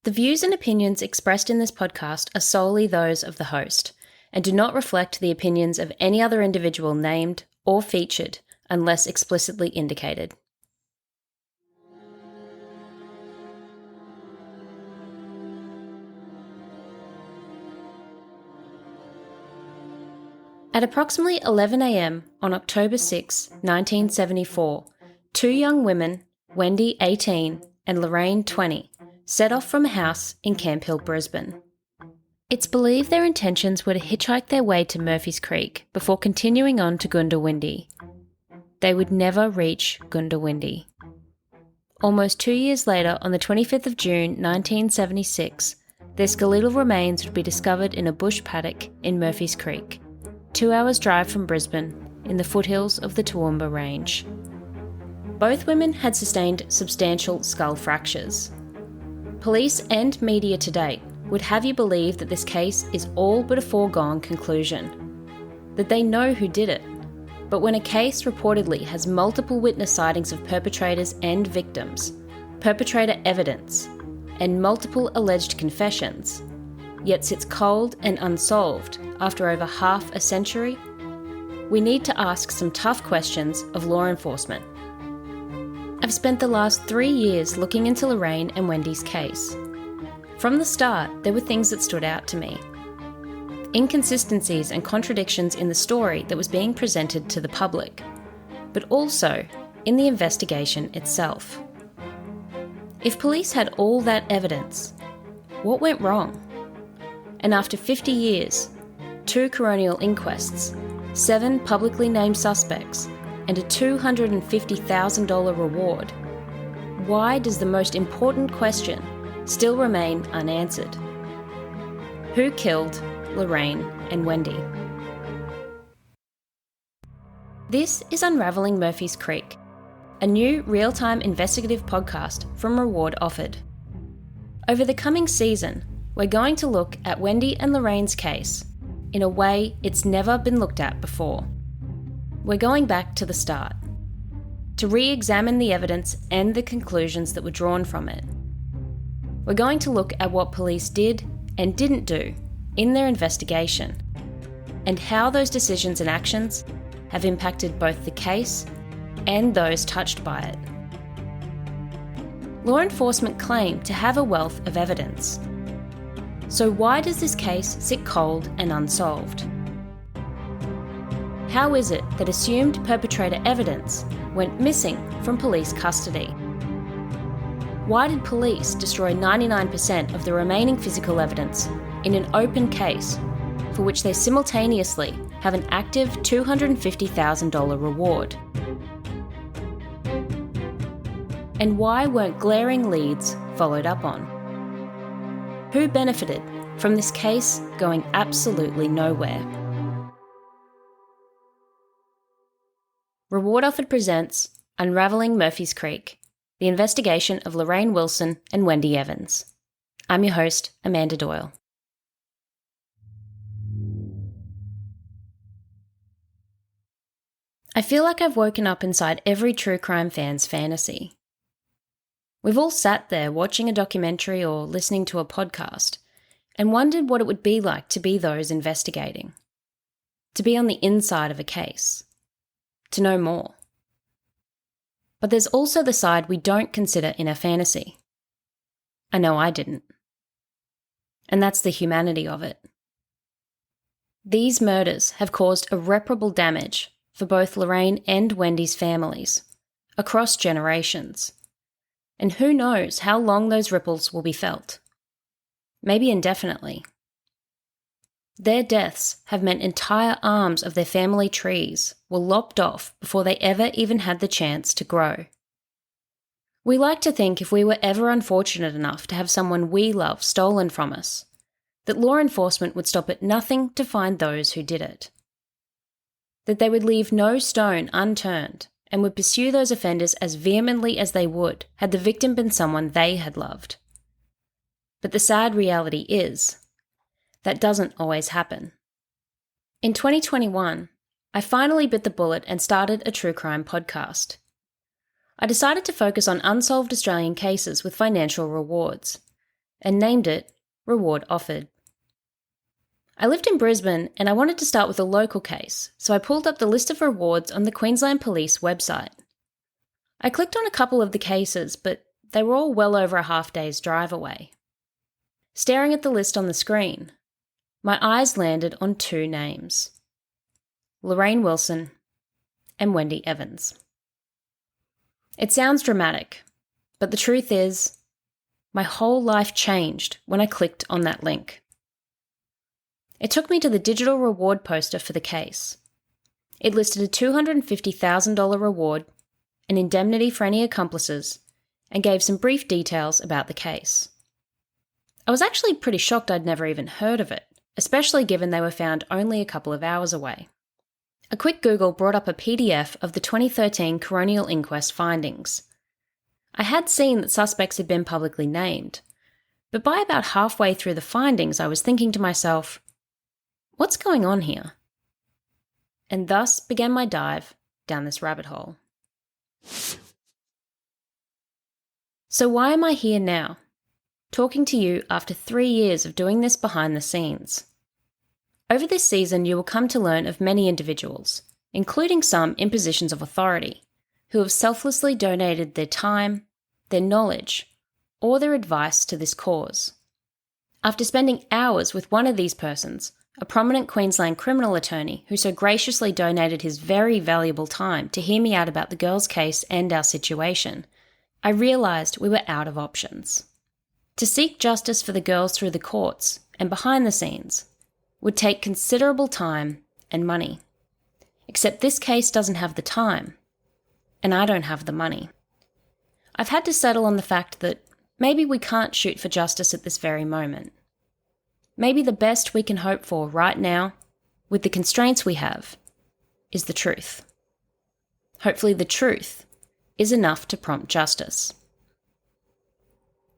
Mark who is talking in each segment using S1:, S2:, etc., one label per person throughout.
S1: The views and opinions expressed in this podcast are solely those of the host and do not reflect the opinions of any other individual named or featured unless explicitly indicated. At approximately 11 a.m. on October 6, 1974, two young women, Wendy, 18, and Lorraine, 20, set off from a house in Camp Hill, Brisbane. It's believed their intentions were to hitchhike their way to Murphy's Creek before continuing on to Goondiwindi. They would never reach Goondiwindi. Almost 2 years later, on the 25th of June 1976, their skeletal remains would be discovered in a bush paddock in Murphy's Creek, 2 hours' drive from Brisbane, in the foothills of the Toowoomba Range. Both women had sustained substantial skull fractures. Police and media to date would have you believe that this case is all but a foregone conclusion, that they know who did it. But when a case reportedly has multiple witness sightings of perpetrators and victims, perpetrator evidence, and multiple alleged confessions, yet sits cold and unsolved after over half a century, we need to ask some tough questions of law enforcement. I've spent the last 3 years looking into Lorraine and Wendy's case. From the start, there were things that stood out to me. Inconsistencies and contradictions in the story that was being presented to the public, but also in the investigation itself. If police had all that evidence, what went wrong? And after 50 years, 2 coronial inquests, 7 publicly named suspects, and a $250,000 reward, why does the most important question still remain unanswered? Who killed Lorraine and Wendy? This is Unravelling Murphy's Creek, a new real-time investigative podcast from Reward Offered. Over the coming season, we're going to look at Wendy and Lorraine's case in a way it's never been looked at before. We're going back to the start, to re-examine the evidence and the conclusions that were drawn from it. We're going to look at what police did and didn't do in their investigation, and how those decisions and actions have impacted both the case and those touched by it. Law enforcement claim to have a wealth of evidence. So why does this case sit cold and unsolved? How is it that assumed perpetrator evidence went missing from police custody? Why did police destroy 99% of the remaining physical evidence in an open case for which they simultaneously have an active $250,000 reward? And why weren't glaring leads followed up on? Who benefited from this case going absolutely nowhere? Reward Offered presents Unravelling Murphy's Creek, the investigation of Lorraine Wilson and Wendy Evans. I'm your host, Amanda Doyle. I feel like I've woken up inside every true crime fan's fantasy. We've all sat there watching a documentary or listening to a podcast and wondered what it would be like to be those investigating, to be on the inside of a case, to know more. But there's also the side we don't consider in our fantasy. I know I didn't. And that's the humanity of it. These murders have caused irreparable damage for both Lorraine and Wendy's families, across generations. And who knows how long those ripples will be felt. Maybe indefinitely. Their deaths have meant entire arms of their family trees were lopped off before they ever even had the chance to grow. We like to think if we were ever unfortunate enough to have someone we love stolen from us, that law enforcement would stop at nothing to find those who did it. That they would leave no stone unturned and would pursue those offenders as vehemently as they would had the victim been someone they had loved. But the sad reality is, that doesn't always happen. In 2021, I finally bit the bullet and started a true crime podcast. I decided to focus on unsolved Australian cases with financial rewards, and named it Reward Offered. I lived in Brisbane and I wanted to start with a local case, so I pulled up the list of rewards on the Queensland Police website. I clicked on a couple of the cases, but they were all well over a half day's drive away. Staring at the list on the screen, my eyes landed on two names: Lorraine Wilson and Wendy Evans. It sounds dramatic, but the truth is, my whole life changed when I clicked on that link. It took me to the digital reward poster for the case. It listed a $250,000 reward, an indemnity for any accomplices, and gave some brief details about the case. I was actually pretty shocked I'd never even heard of it, especially given they were found only a couple of hours away. A quick Google brought up a PDF of the 2013 coronial inquest findings. I had seen that suspects had been publicly named, but by about halfway through the findings I was thinking to myself, what's going on here? And thus began my dive down this rabbit hole. So why am I here now, talking to you after 3 years of doing this behind the scenes? Over this season, you will come to learn of many individuals, including some in positions of authority, who have selflessly donated their time, their knowledge, or their advice to this cause. After spending hours with one of these persons, a prominent Queensland criminal attorney who so graciously donated his very valuable time to hear me out about the girls' case and our situation, I realised we were out of options. To seek justice for the girls through the courts and behind the scenes would take considerable time and money. Except this case doesn't have the time, and I don't have the money. I've had to settle on the fact that maybe we can't shoot for justice at this very moment. Maybe the best we can hope for right now, with the constraints we have, is the truth. Hopefully the truth is enough to prompt justice.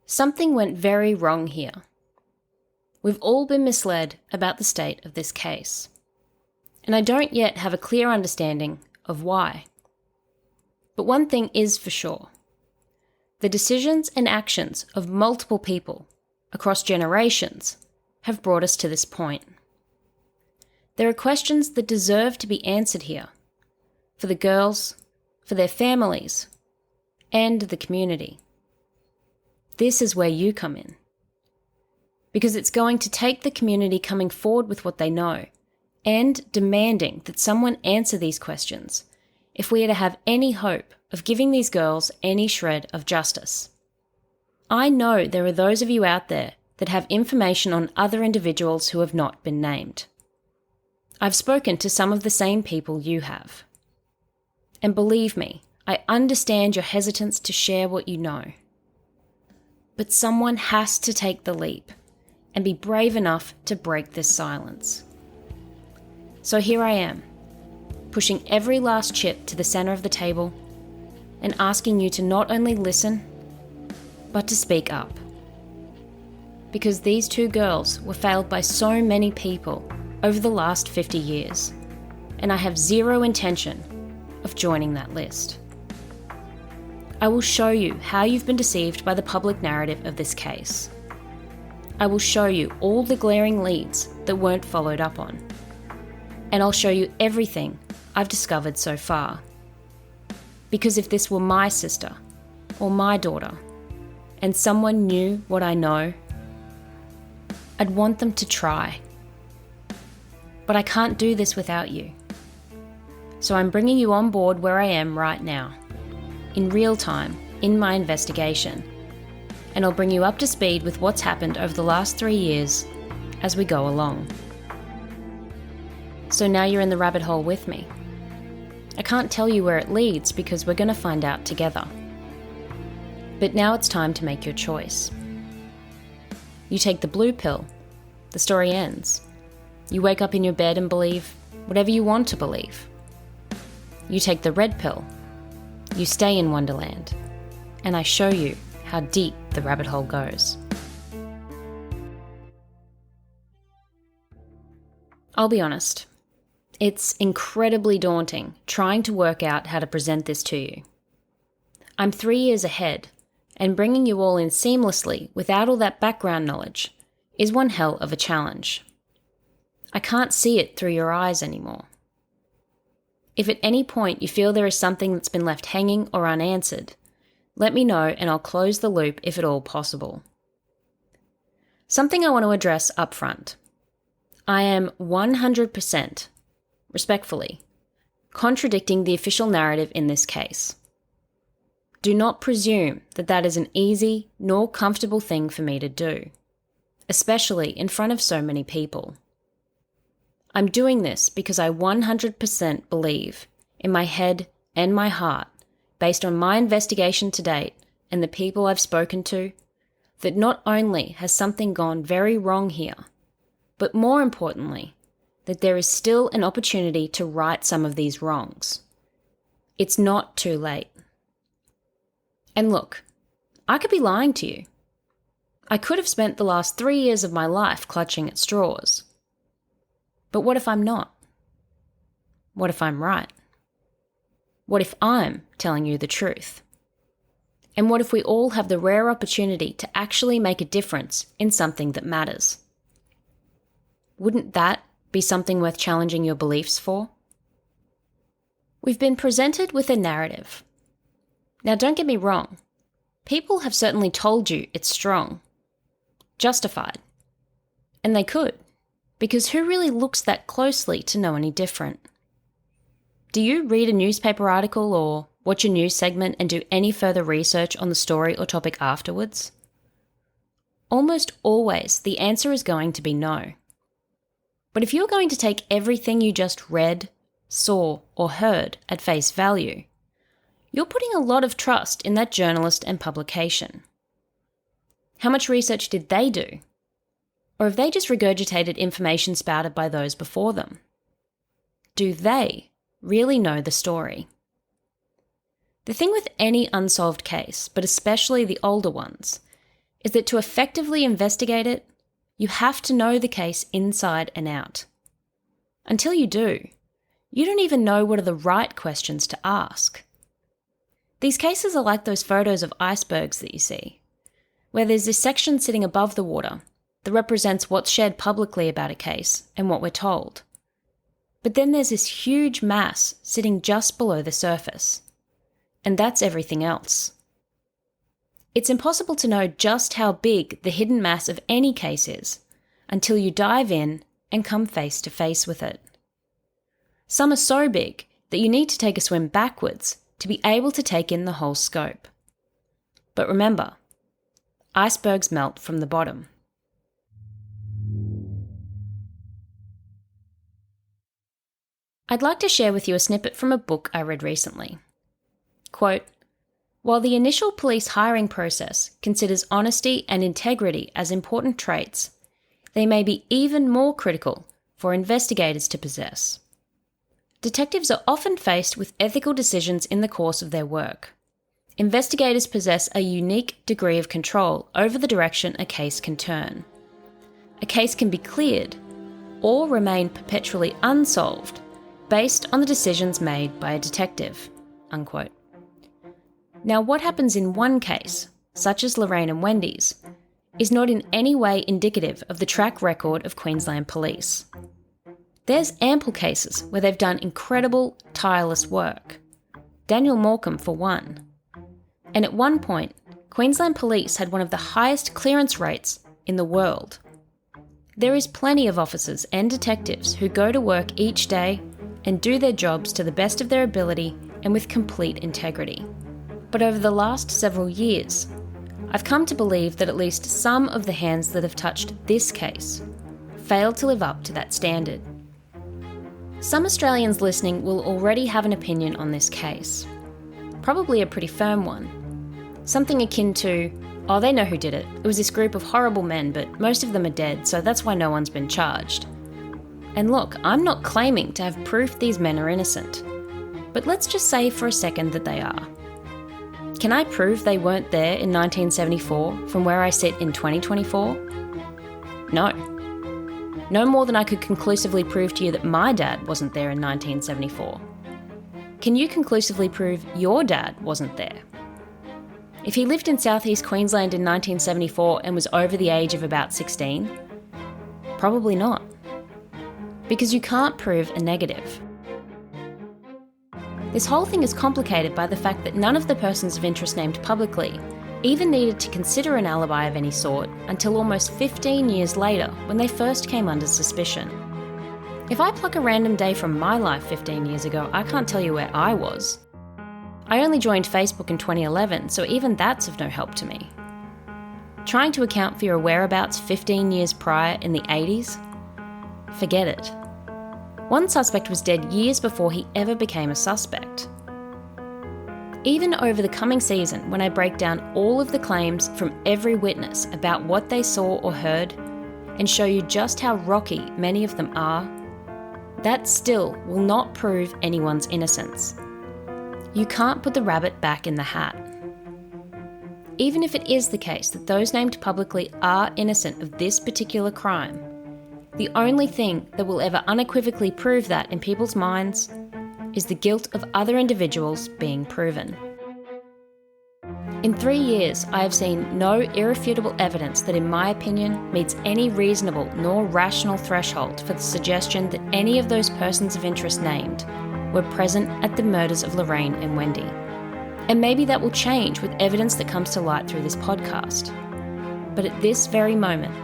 S1: Something went very wrong here. We've all been misled about the state of this case, and I don't yet have a clear understanding of why. But one thing is for sure. The decisions and actions of multiple people across generations have brought us to this point. There are questions that deserve to be answered here, for the girls, for their families, and the community. This is where you come in. Because it's going to take the community coming forward with what they know and demanding that someone answer these questions if we are to have any hope of giving these girls any shred of justice. I know there are those of you out there that have information on other individuals who have not been named. I've spoken to some of the same people you have. And believe me, I understand your hesitance to share what you know. But someone has to take the leap and be brave enough to break this silence. So here I am, pushing every last chip to the center of the table and asking you to not only listen, but to speak up. Because these two girls were failed by so many people over the last 50 years, and I have zero intention of joining that list. I will show you how you've been deceived by the public narrative of this case. I will show you all the glaring leads that weren't followed up on. And I'll show you everything I've discovered so far. Because if this were my sister or my daughter, and someone knew what I know, I'd want them to try. But I can't do this without you. So I'm bringing you on board where I am right now, in real time, in my investigation. And I'll bring you up to speed with what's happened over the last 3 years as we go along. So now you're in the rabbit hole with me. I can't tell you where it leads because we're going to find out together. But now it's time to make your choice. You take the blue pill, the story ends. You wake up in your bed and believe whatever you want to believe. You take the red pill, you stay in Wonderland, and I show you how deep the rabbit hole goes. I'll be honest, it's incredibly daunting trying to work out how to present this to you. I'm 3 years ahead, and bringing you all in seamlessly without all that background knowledge is one hell of a challenge. I can't see it through your eyes anymore. If at any point you feel there is something that's been left hanging or unanswered, let me know and I'll close the loop if at all possible. Something I want to address up front. I am 100%, respectfully, contradicting the official narrative in this case. Do not presume that that is an easy nor comfortable thing for me to do, especially in front of so many people. I'm doing this because I 100% believe, in my head and my heart, based on my investigation to date and the people I've spoken to, that not only has something gone very wrong here, but more importantly, that there is still an opportunity to right some of these wrongs. It's not too late. And look, I could be lying to you. I could have spent the last 3 years of my life clutching at straws. But what if I'm not? What if I'm right? What if I'm telling you the truth? And what if we all have the rare opportunity to actually make a difference in something that matters? Wouldn't that be something worth challenging your beliefs for? We've been presented with a narrative. Now, don't get me wrong. People have certainly told you it's strong, justified. And they could, because who really looks that closely to know any different? Do you read a newspaper article or watch a news segment and do any further research on the story or topic afterwards? Almost always, the answer is going to be no. But if you're going to take everything you just read, saw, or heard at face value, you're putting a lot of trust in that journalist and publication. How much research did they do? Or have they just regurgitated information spouted by those before them? Do they really know the story? The thing with any unsolved case, but especially the older ones, is that to effectively investigate it, you have to know the case inside and out. Until you do, you don't even know what are the right questions to ask. These cases are like those photos of icebergs that you see, where there's this section sitting above the water that represents what's shared publicly about a case and what we're told. But then there's this huge mass sitting just below the surface, and that's everything else. It's impossible to know just how big the hidden mass of any case is until you dive in and come face to face with it. Some are so big that you need to take a swim backwards to be able to take in the whole scope. But remember, icebergs melt from the bottom. I'd like to share with you a snippet from a book I read recently. Quote, "While the initial police hiring process considers honesty and integrity as important traits, they may be even more critical for investigators to possess. Detectives are often faced with ethical decisions in the course of their work. Investigators possess a unique degree of control over the direction a case can turn. A case can be cleared or remain perpetually unsolved based on the decisions made by a detective." Unquote. Now, what happens in one case, such as Lorraine and Wendy's, is not in any way indicative of the track record of Queensland Police. There's ample cases where they've done incredible, tireless work. Daniel Morecambe, for one. And at one point, Queensland Police had one of the highest clearance rates in the world. There is plenty of officers and detectives who go to work each day and do their jobs to the best of their ability and with complete integrity. But over the last several years, I've come to believe that at least some of the hands that have touched this case failed to live up to that standard. Some Australians listening will already have an opinion on this case. Probably a pretty firm one. Something akin to, oh, they know who did it. It was this group of horrible men, but most of them are dead, so that's why no one's been charged. And look, I'm not claiming to have proof these men are innocent. But let's just say for a second that they are. Can I prove they weren't there in 1974 from where I sit in 2024? No. No more than I could conclusively prove to you that my dad wasn't there in 1974. Can you conclusively prove your dad wasn't there? If he lived in southeast Queensland in 1974 and was over the age of about 16, probably not. Because you can't prove a negative. This whole thing is complicated by the fact that none of the persons of interest named publicly even needed to consider an alibi of any sort until almost 15 years later when they first came under suspicion. If I pluck a random day from my life 15 years ago, I can't tell you where I was. I only joined Facebook in 2011, so even that's of no help to me. Trying to account for your whereabouts 15 years prior in the 80s? Forget it. One suspect was dead years before he ever became a suspect. Even over the coming season, when I break down all of the claims from every witness about what they saw or heard, and show you just how rocky many of them are, that still will not prove anyone's innocence. You can't put the rabbit back in the hat. Even if it is the case that those named publicly are innocent of this particular crime, the only thing that will ever unequivocally prove that in people's minds is the guilt of other individuals being proven. In 3 years, I have seen no irrefutable evidence that, in my opinion, meets any reasonable nor rational threshold for the suggestion that any of those persons of interest named were present at the murders of Lorraine and Wendy. And maybe that will change with evidence that comes to light through this podcast. But at this very moment,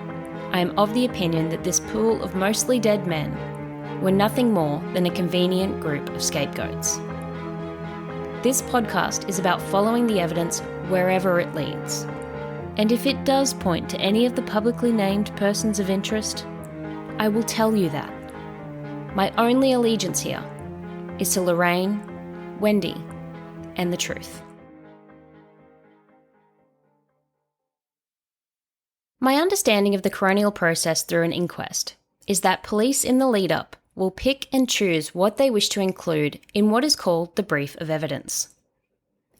S1: I am of the opinion that this pool of mostly dead men were nothing more than a convenient group of scapegoats. This podcast is about following the evidence wherever it leads. And if it does point to any of the publicly named persons of interest, I will tell you that. My only allegiance here is to Lorraine, Wendy, and the truth. My understanding of the coronial process through an inquest is that police in the lead-up will pick and choose what they wish to include in what is called the brief of evidence.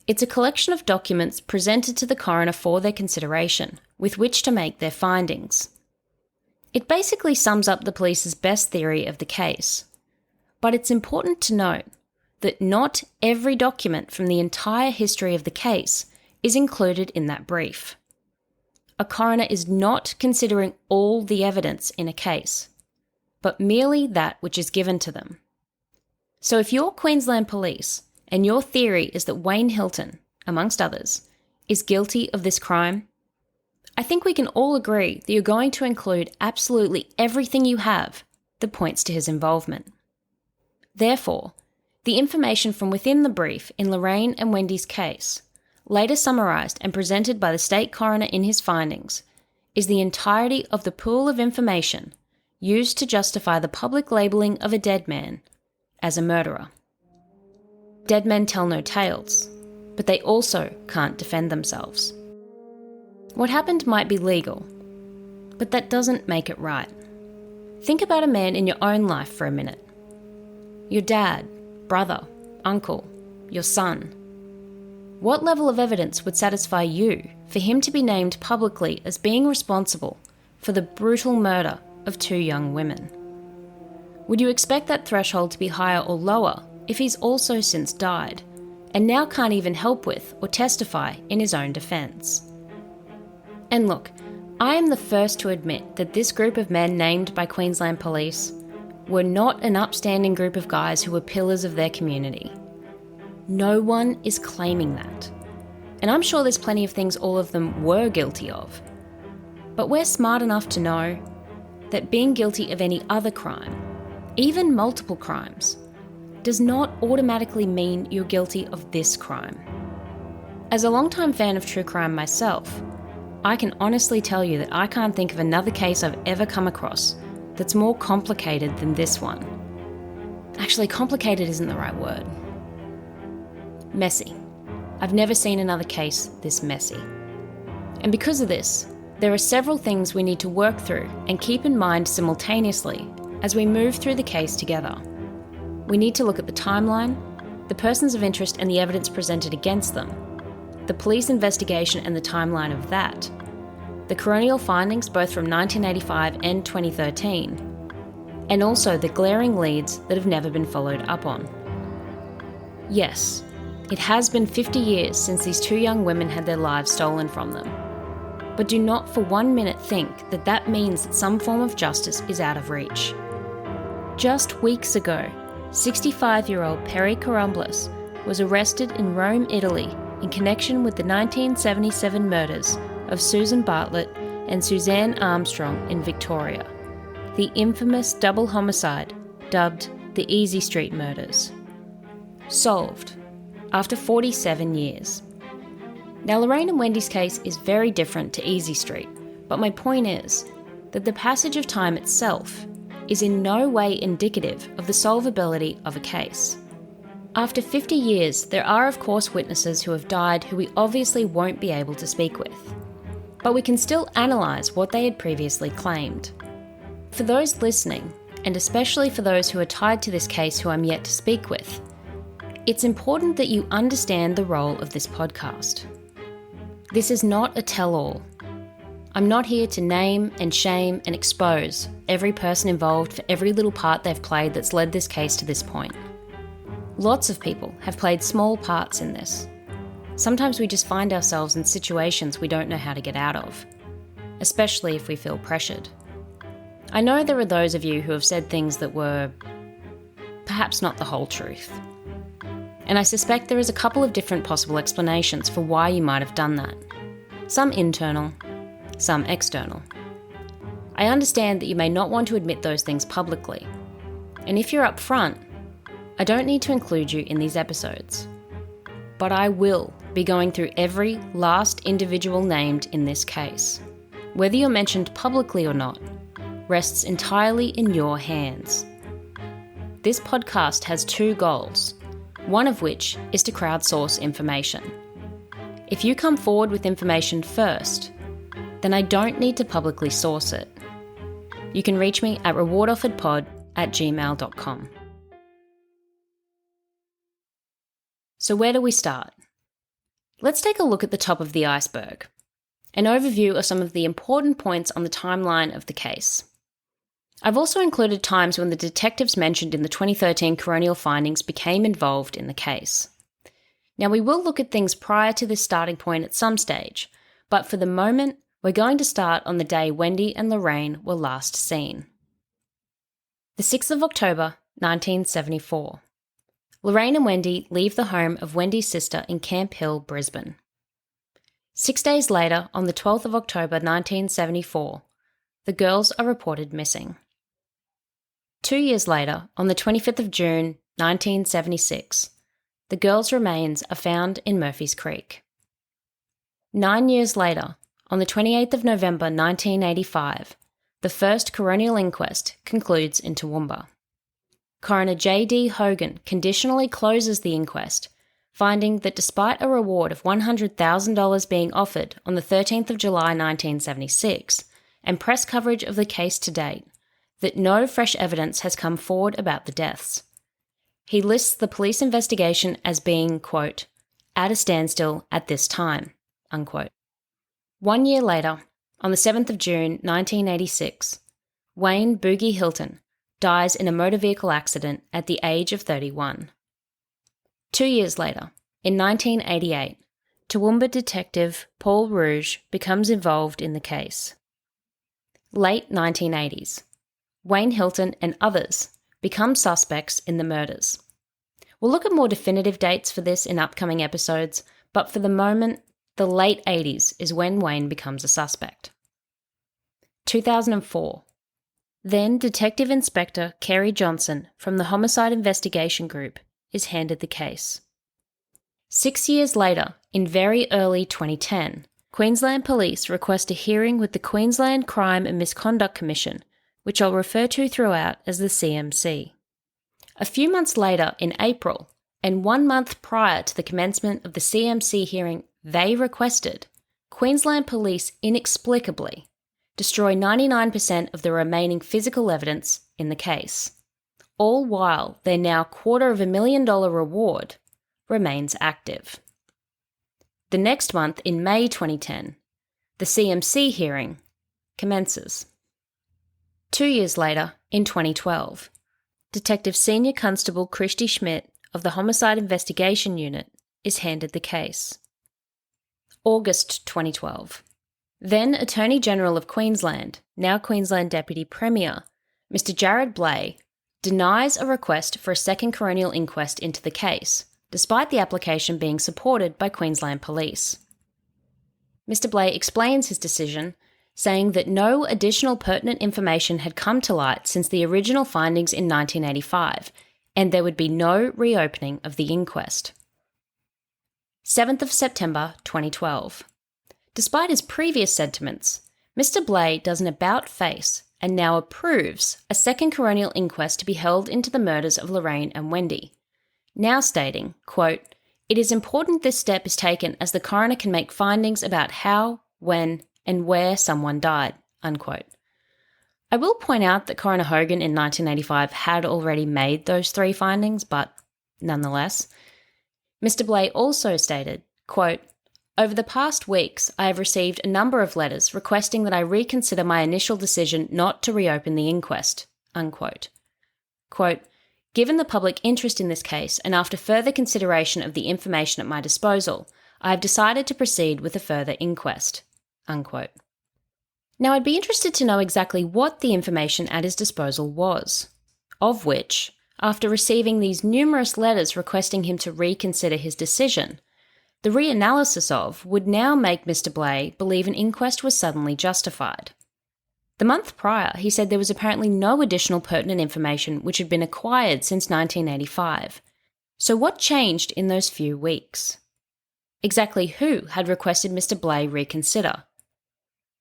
S1: It's a collection of documents presented to the coroner for their consideration, with which to make their findings. It basically sums up the police's best theory of the case. But it's important to note that not every document from the entire history of the case is included in that brief. A coroner is not considering all the evidence in a case, but merely that which is given to them. So if you're Queensland Police and your theory is that Wayne Hilton, amongst others, is guilty of this crime, I think we can all agree that you're going to include absolutely everything you have that points to his involvement. Therefore, the information from within the brief in Lorraine and Wendy's case, later summarised and presented by the state coroner in his findings, is the entirety of the pool of information used to justify the public labelling of a dead man as a murderer. Dead men tell no tales, but they also can't defend themselves. What happened might be legal, but that doesn't make it right. Think about a man in your own life for a minute. Your dad, brother, uncle, your son. What level of evidence would satisfy you for him to be named publicly as being responsible for the brutal murder of 2 young women? Would you expect that threshold to be higher or lower if he's also since died and now can't even help with or testify in his own defence? And look, I am the first to admit that this group of men named by Queensland Police were not an upstanding group of guys who were pillars of their community. No one is claiming that. And I'm sure there's plenty of things all of them were guilty of. But we're smart enough to know that being guilty of any other crime, even multiple crimes, does not automatically mean you're guilty of this crime. As a longtime fan of true crime myself, I can honestly tell you that I can't think of another case I've ever come across that's more complicated than this one. Actually, complicated isn't the right word. Messy. I've never seen another case this messy. And because of this, there are several things we need to work through and keep in mind simultaneously as we move through the case together. We need to look at the timeline, the persons of interest and the evidence presented against them, the police investigation and the timeline of that, the coronial findings both from 1985 and 2013, and also the glaring leads that have never been followed up on. Yes, It has been 50 years since these two young women had their lives stolen from them. But do not for 1 minute think that that means that some form of justice is out of reach. Just weeks ago, 65-year-old Perry Carumbles was arrested in Rome, Italy, in connection with the 1977 murders of Susan Bartlett and Suzanne Armstrong in Victoria, the infamous double homicide dubbed the Easy Street Murders. Solved after 47 years. Now, Lorraine and Wendy's case is very different to Easy Street, but my point is that the passage of time itself is in no way indicative of the solvability of a case. After 50 years, there are of course witnesses who have died who we obviously won't be able to speak with, but we can still analyse what they had previously claimed. For those listening, and especially for those who are tied to this case who I'm yet to speak with, it's important that you understand the role of this podcast. This is not a tell-all. I'm not here to name and shame and expose every person involved for every little part they've played that's led this case to this point. Lots of people have played small parts in this. Sometimes we just find ourselves in situations we don't know how to get out of, especially if we feel pressured. I know there are those of you who have said things that were perhaps not the whole truth. And I suspect there is a couple of different possible explanations for why you might have done that. Some internal, some external. I understand that you may not want to admit those things publicly. And if you're upfront, I don't need to include you in these episodes. But I will be going through every last individual named in this case. Whether you're mentioned publicly or not rests entirely in your hands. This podcast has two goals, one of which is to crowdsource information. If you come forward with information first, then I don't need to publicly source it. You can reach me at rewardofferedpod@gmail.com. So where do we start? Let's take a look at the top of the iceberg, an overview of some of the important points on the timeline of the case. I've also included times when the detectives mentioned in the 2013 coronial findings became involved in the case. Now, we will look at things prior to this starting point at some stage, but for the moment, we're going to start on the day Wendy and Lorraine were last seen. The 6th of October, 1974. Lorraine and Wendy leave the home of Wendy's sister in Camp Hill, Brisbane. 6 days later, on the 12th of October 1974, the girls are reported missing. 2 years later, on the 25th of June 1976, the girls' remains are found in Murphy's Creek. 9 years later, on the 28th of November 1985, the first coronial inquest concludes in Toowoomba. Coroner J.D. Hogan conditionally closes the inquest, finding that despite a reward of $100,000 being offered on the 13th of July 1976 and press coverage of the case to date, that no fresh evidence has come forward about the deaths. He lists the police investigation as being, quote, at a standstill at this time, unquote. 1 year later, on the 7th of June 1986, Wayne Boogie Hilton dies in a motor vehicle accident at the age of 31. 2 years later, in 1988, Toowoomba detective Paul Rouge becomes involved in the case. Late 1980s, Wayne Hilton and others become suspects in the murders. We'll look at more definitive dates for this in upcoming episodes, but for the moment, the late 80s is when Wayne becomes a suspect. 2004. Then Detective Inspector Kerry Johnson from the Homicide Investigation Group is handed the case. 6 years later, in very early 2010, Queensland Police request a hearing with the Queensland Crime and Misconduct Commission, which I'll refer to throughout as the CMC. A few months later, in April, and 1 month prior to the commencement of the CMC hearing they requested, Queensland Police inexplicably destroy 99% of the remaining physical evidence in the case, all while their now $250,000 reward remains active. The next month, in May 2010, the CMC hearing commences. 2 years later, in 2012, Detective Senior Constable Christy Schmidt of the Homicide Investigation Unit is handed the case. August 2012. Then Attorney General of Queensland, now Queensland Deputy Premier, Mr. Jared Blay, denies a request for a second coronial inquest into the case, despite the application being supported by Queensland Police. Mr. Blay explains his decision, saying that no additional pertinent information had come to light since the original findings in 1985, and there would be no reopening of the inquest. 7th of September 2012. Despite his previous sentiments, Mr. Blay does an about-face and now approves a second coronial inquest to be held into the murders of Lorraine and Wendy, now stating, quote, "It is important this step is taken as the coroner can make findings about how, when, and where someone died," unquote. I will point out that Coroner Hogan in 1985 had already made those three findings, but nonetheless. Mr. Blay also stated, quote, "Over the past weeks, I have received a number of letters requesting that I reconsider my initial decision not to reopen the inquest," unquote. Quote, "Given the public interest in this case and after further consideration of the information at my disposal, I have decided to proceed with a further inquest," unquote. Now, I'd be interested to know exactly what the information at his disposal was, of which, after receiving these numerous letters requesting him to reconsider his decision, the reanalysis of would now make Mr. Blay believe an inquest was suddenly justified. The month prior, he said there was apparently no additional pertinent information which had been acquired since 1985. So what changed in those few weeks? Exactly who had requested Mr. Blay reconsider?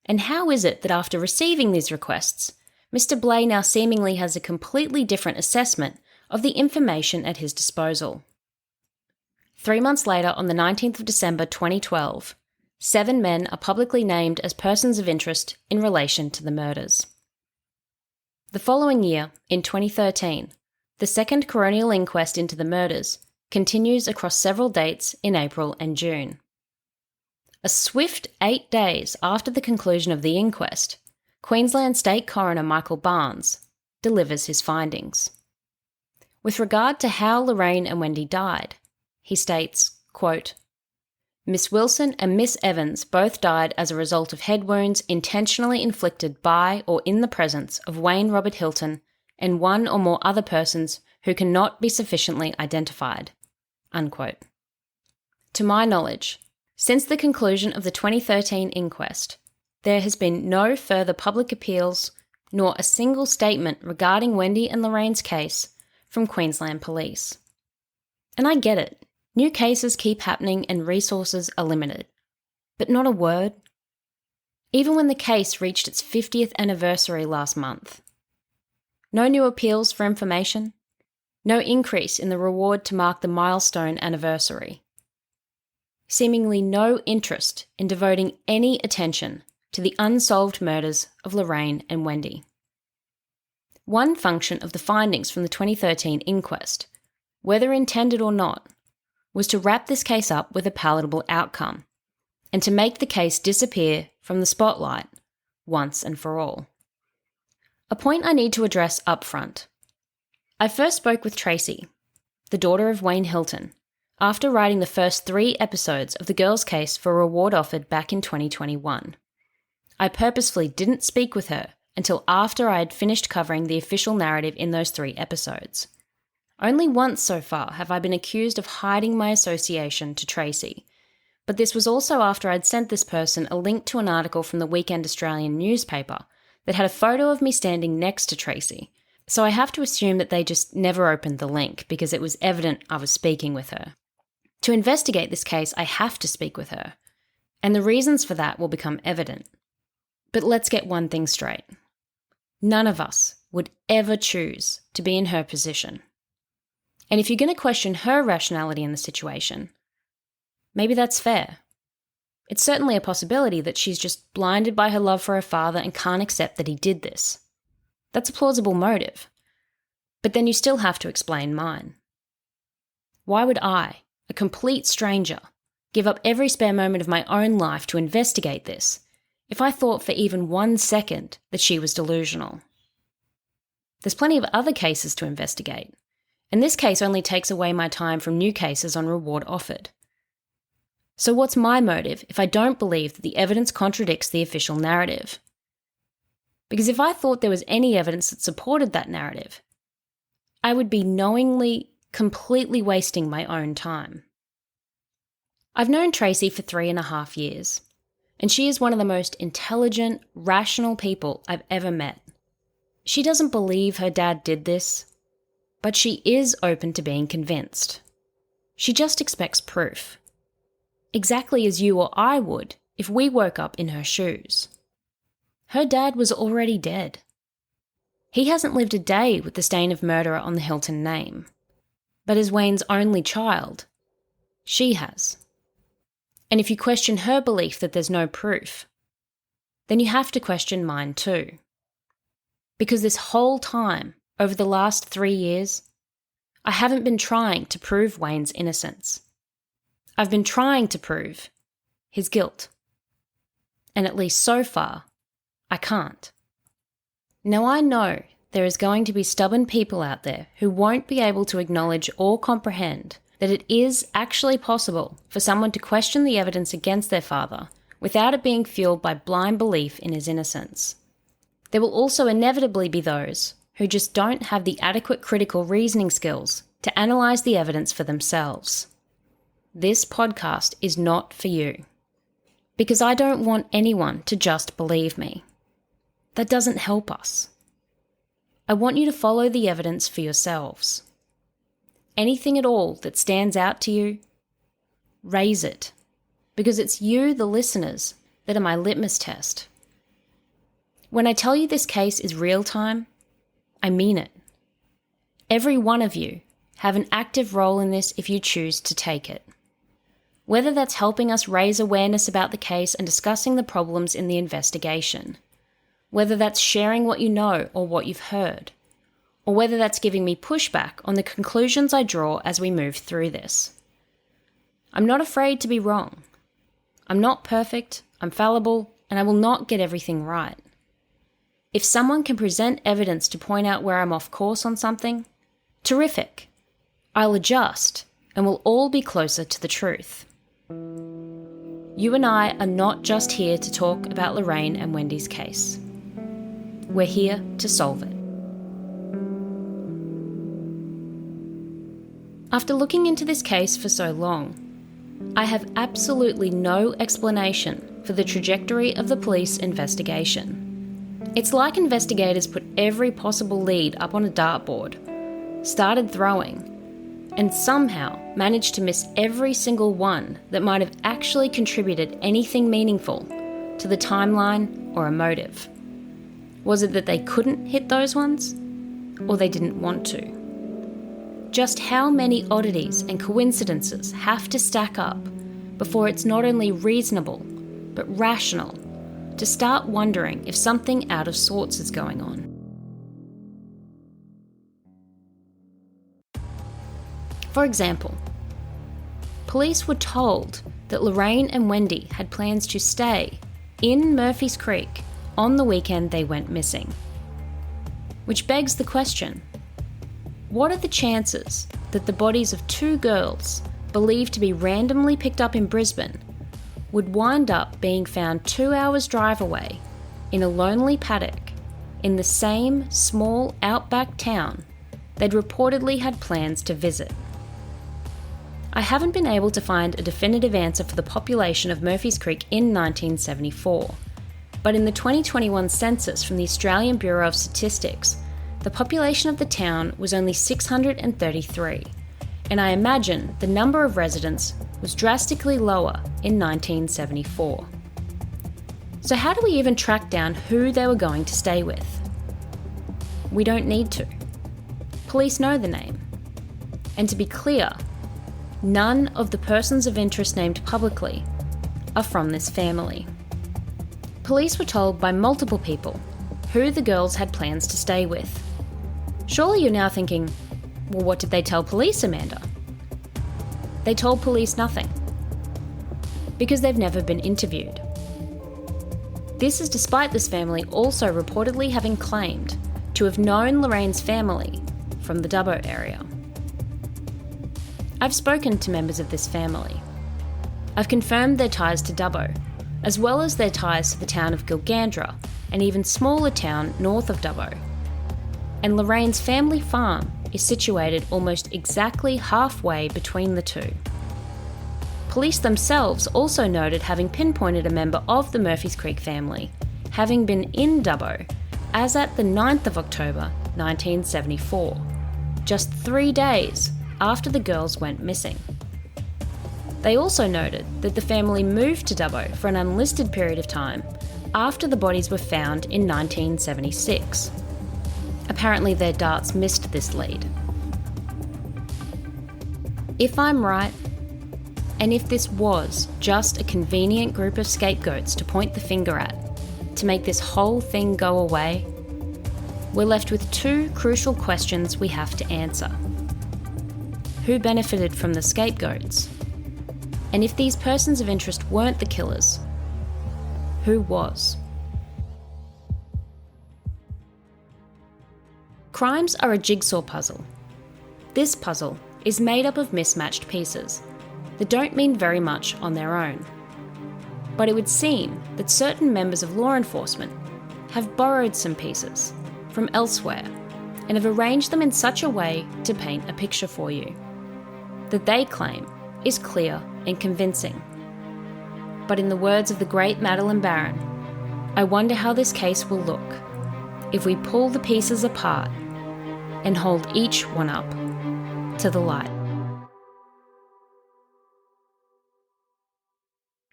S1: And how is it that after receiving these requests, Mr. Blay now seemingly has a completely different assessment of the information at his disposal? 3 months later, on the 19th of December 2012, 7 men are publicly named as persons of interest in relation to the murders. The following year, in 2013, the second coronial inquest into the murders continues across several dates in April and June. A swift 8 days after the conclusion of the inquest, Queensland State Coroner Michael Barnes delivers his findings. With regard to how Lorraine and Wendy died, he states, quote, "Miss Wilson and Miss Evans both died as a result of head wounds intentionally inflicted by or in the presence of Wayne Robert Hilton and one or more other persons who cannot be sufficiently identified," unquote. To my knowledge, since the conclusion of the 2013 inquest, there has been no further public appeals nor a single statement regarding Wendy and Lorraine's case from Queensland Police. And I get it. New cases keep happening and resources are limited. But not a word. Even when the case reached its 50th anniversary last month. No new appeals for information. No increase in the reward to mark the milestone anniversary. Seemingly no interest in devoting any attention to the unsolved murders of Lorraine and Wendy. One function of the findings from the 2013 inquest, whether intended or not, was to wrap this case up with a palatable outcome and to make the case disappear from the spotlight once and for all. A point I need to address up front. I first spoke with Tracy, the daughter of Wayne Hilton, after writing the first 3 episodes of the girls' case for Reward Offered back in 2021. I purposefully didn't speak with her until after I had finished covering the official narrative in those 3 episodes. Only once so far have I been accused of hiding my association to Tracy, but this was also after I'd sent this person a link to an article from the Weekend Australian newspaper that had a photo of me standing next to Tracy, so I have to assume that they just never opened the link because it was evident I was speaking with her. To investigate this case, I have to speak with her, and the reasons for that will become evident. But let's get one thing straight. None of us would ever choose to be in her position. And if you're going to question her rationality in the situation, maybe that's fair. It's certainly a possibility that she's just blinded by her love for her father and can't accept that he did this. That's a plausible motive. But then you still have to explain mine. Why would I, a complete stranger, give up every spare moment of my own life to investigate this if I thought for even 1 second that she was delusional? There's plenty of other cases to investigate, and this case only takes away my time from new cases on Reward Offered. So what's my motive if I don't believe that the evidence contradicts the official narrative? Because if I thought there was any evidence that supported that narrative, I would be knowingly, completely wasting my own time. I've known Tracy for 3.5 years, and she is one of the most intelligent, rational people I've ever met. She doesn't believe her dad did this, but she is open to being convinced. She just expects proof. Exactly as you or I would if we woke up in her shoes. Her dad was already dead. He hasn't lived a day with the stain of murderer on the Hilton name. But as Wayne's only child, she has. And if you question her belief that there's no proof, then you have to question mine too. Because this whole time, over the last 3 years, I haven't been trying to prove Wayne's innocence. I've been trying to prove his guilt. And at least so far, I can't. Now I know there is going to be stubborn people out there who won't be able to acknowledge or comprehend that it is actually possible for someone to question the evidence against their father without it being fueled by blind belief in his innocence. There will also inevitably be those who just don't have the adequate critical reasoning skills to analyse the evidence for themselves. This podcast is not for you, because I don't want anyone to just believe me. That doesn't help us. I want you to follow the evidence for yourselves. Anything at all that stands out to you, raise it, because it's you, the listeners, that are my litmus test. When I tell you this case is real time, I mean it. Every one of you have an active role in this if you choose to take it. Whether that's helping us raise awareness about the case and discussing the problems in the investigation, whether that's sharing what you know or what you've heard, or whether that's giving me pushback on the conclusions I draw as we move through this. I'm not afraid to be wrong. I'm not perfect, I'm fallible, and I will not get everything right. If someone can present evidence to point out where I'm off course on something, terrific. I'll adjust, and we'll all be closer to the truth. You and I are not just here to talk about Lorraine and Wendy's case. We're here to solve it. After looking into this case for so long, I have absolutely no explanation for the trajectory of the police investigation. It's like investigators put every possible lead up on a dartboard, started throwing, and somehow managed to miss every single one that might have actually contributed anything meaningful to the timeline or a motive. Was it that they couldn't hit those ones, or they didn't want to? Just how many oddities and coincidences have to stack up before it's not only reasonable, but rational, to start wondering if something out of sorts is going on? For example, police were told that Lorraine and Wendy had plans to stay in Murphy's Creek on the weekend they went missing. Which begs the question, what are the chances that the bodies of 2 girls believed to be randomly picked up in Brisbane would wind up being found 2 hours drive away in a lonely paddock in the same small outback town they'd reportedly had plans to visit? I haven't been able to find a definitive answer for the population of Murphy's Creek in 1974, but in the 2021 census from the Australian Bureau of Statistics, the population of the town was only 633, and I imagine the number of residents was drastically lower in 1974. So how do we even track down who they were going to stay with? We don't need to. Police know the name. And to be clear, none of the persons of interest named publicly are from this family. Police were told by multiple people who the girls had plans to stay with. Surely you're now thinking, well, what did they tell police, Amanda? They told police nothing, because they've never been interviewed. This is despite this family also reportedly having claimed to have known Lorraine's family from the Dubbo area. I've spoken to members of this family. I've confirmed their ties to Dubbo, as well as their ties to the town of Gilgandra, an even smaller town north of Dubbo. And Lorraine's family farm is situated almost exactly halfway between the two. Police themselves also noted having pinpointed a member of the Murphys Creek family, having been in Dubbo as at the 9th of October 1974, just 3 days after the girls went missing. They also noted that the family moved to Dubbo for an unlisted period of time after the bodies were found in 1976. Apparently their darts missed this lead. If I'm right, and if this was just a convenient group of scapegoats to point the finger at, to make this whole thing go away, we're left with two crucial questions we have to answer. Who benefited from the scapegoats? And if these persons of interest weren't the killers, who was? Crimes are a jigsaw puzzle. This puzzle is made up of mismatched pieces that don't mean very much on their own. But it would seem that certain members of law enforcement have borrowed some pieces from elsewhere and have arranged them in such a way to paint a picture for you that they claim is clear and convincing. But in the words of the great Madeleine Baron, I wonder how this case will look if we pull the pieces apart and hold each one up to the light.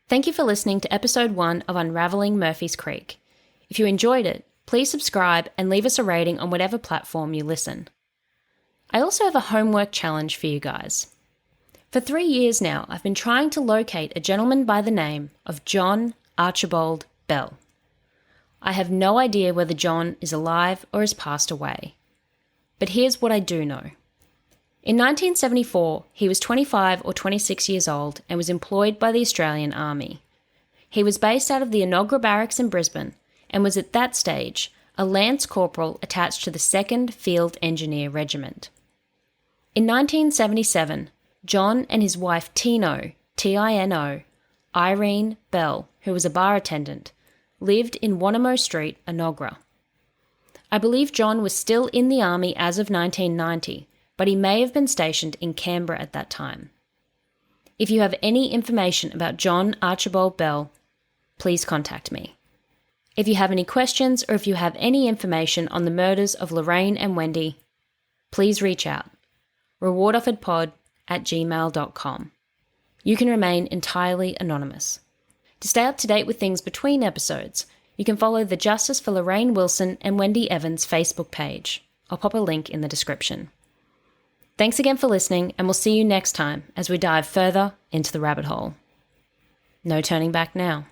S1: Thank you for listening to episode 1 of Unravelling Murphys Creek. If you enjoyed it, please subscribe and leave us a rating on whatever platform you listen. I also have a homework challenge for you guys. For 3 years now, I've been trying to locate a gentleman by the name of John Archibald Bell. I have no idea whether John is alive or has passed away. But here's what I do know. In 1974, he was 25 or 26 years old and was employed by the Australian Army. He was based out of the Enoggera Barracks in Brisbane and was at that stage a Lance Corporal attached to the 2nd Field Engineer Regiment. In 1977, John and his wife Tino, T-I-N-O, Irene Bell, who was a bar attendant, lived in Wanamo Street, Enoggera. I believe John was still in the Army as of 1990, but he may have been stationed in Canberra at that time. If you have any information about John Archibald Bell, please contact me. If you have any questions or if you have any information on the murders of Lorraine and Wendy, please reach out. rewardofferedpod@gmail.com. You can remain entirely anonymous. To stay up to date with things between episodes, you can follow the Justice for Lorraine Wilson and Wendy Evans Facebook page. I'll pop a link in the description. Thanks again for listening, and we'll see you next time as we dive further into the rabbit hole. No turning back now.